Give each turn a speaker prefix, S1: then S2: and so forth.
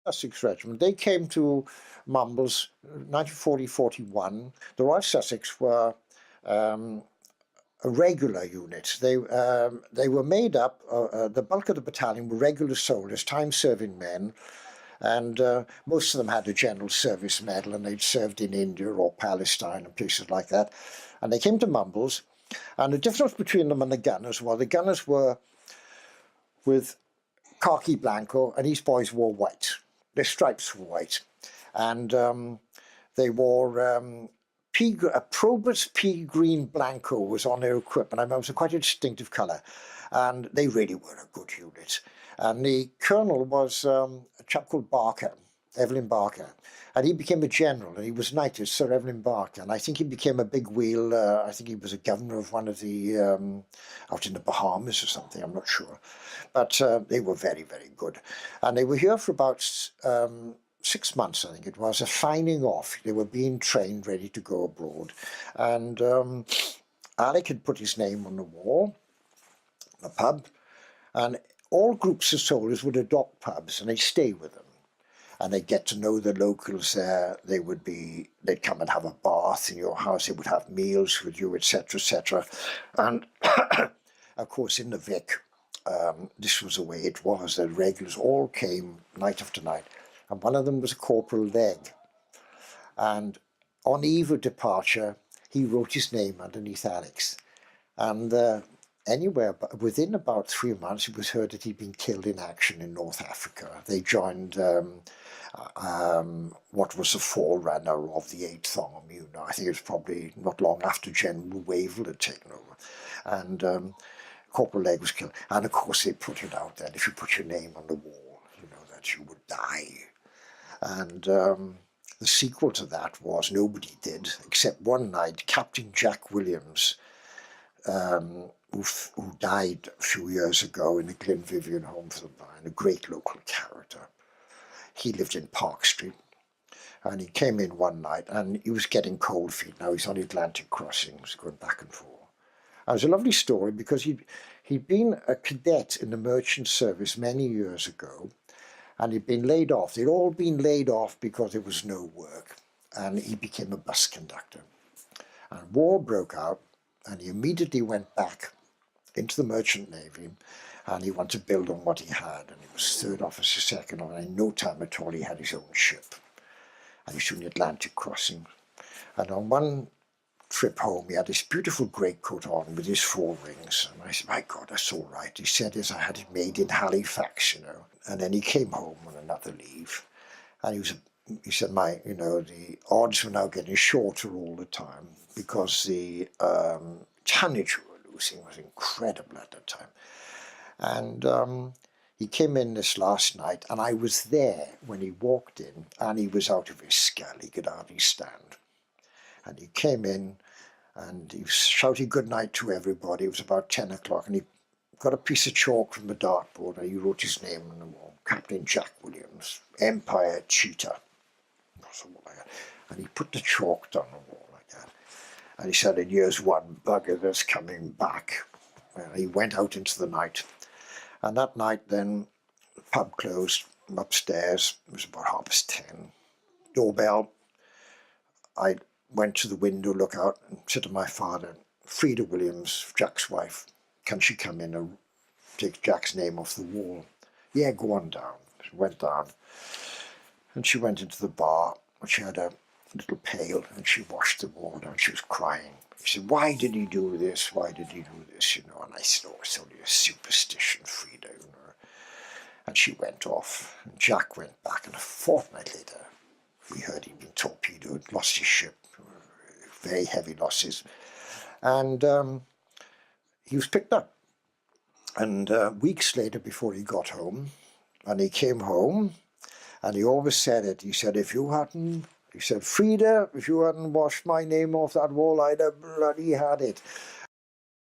S1: Sussex Regiment. They came to Mumbles 1940-41. The Royal Sussex were a regular unit. They were made up, the bulk of the battalion were regular soldiers, time-serving men, and most of them had a General Service Medal, and they'd served in India or Palestine and places like that. And they came to Mumbles, and the difference between them and the gunners was the gunners were with khaki blanco, and these boys wore white. Their stripes were white, and they wore a Probus pea green blanco was on their equipment. I mean, it was a quite a distinctive colour, and they really were a good unit. And the colonel was a chap called Barker, Evelyn Barker, and he became a general, and he was knighted, Sir Evelyn Barker, and I think he became a big wheel. I think he was a governor of one of the out in the Bahamas or something. I'm not sure, but they were very, very good, and they were here for about 6 months, I think it was, a fining off. They were being trained, ready to go abroad, and Alec had put his name on the wall, the pub, and all groups of soldiers would adopt pubs, and they'd stay with them. And they'd get to know the locals there. They'd come and have a bath in your house. They would have meals with you, etc., etc. And of course, in the Vic, this was the way it was. The regulars all came night after night. And one of them was a Corporal Legg. And on the eve of departure, he wrote his name underneath Alex. And within about 3 months, it was heard that he'd been killed in action in North Africa. They joined what was the forerunner of the 8th Army. You know, I think it was probably not long after General Wavell had taken over. And Corporal Legg was killed. And of course, they put it out then, if you put your name on the wall, you know, that you would die. And the sequel to that was nobody did, except one night, Captain Jack Williams, who died a few years ago in the Glenvivian Home for the Blind, a great local character. He lived in Park Street, and he came in one night, and he was getting cold feet. Now he's on the Atlantic crossing, he was going back and forth. And it was a lovely story because he'd been a cadet in the merchant service many years ago, and he'd been laid off. They'd all been laid off because there was no work, and he became a bus conductor. And war broke out, and he immediately went back into the merchant navy, and he wanted to build on what he had, and he was third officer, second officer, and in no time at all he had his own ship, and he was doing the Atlantic crossing. And on one trip home, he had this beautiful greatcoat on with his 4 rings, and I said, my God, that's all right. He said, as I had it made in Halifax, you know. And then he came home on another leave, and he said, the odds were now getting shorter all the time because the tonnage we were losing was incredible at that time. And he came in this last night, and I was there when he walked in, and he was out of his skull. He could hardly stand. And he came in, and he was shouting good night to everybody. It was about 10 o'clock, and he got a piece of chalk from the dartboard, and he wrote his name on the wall, Captain Jack Williams, Empire Cheetah. And he put the chalk down the wall like that. And he said, and here's one bugger that's coming back. And he went out into the night. And that night then, the pub closed upstairs. It was about 10:30. Doorbell. I went to the window, look out, and said to my father, Frida Williams, Jack's wife, can she come in and take Jack's name off the wall? Yeah, go on down. She went down, and she went into the bar, and she had a little pail, and she washed the water, and she was crying. She said, why did he do this? Why did he do this? You know, and I said, oh, it's only a superstition, Frida, you know. And she went off, and Jack went back, and a fortnight later, we heard he'd been torpedoed, lost his ship, very heavy losses, and he was picked up. And weeks later, before he got home, and he came home, and he always said it, he said, he said, Frida, if you hadn't washed my name off that wall, I'd have bloody had it.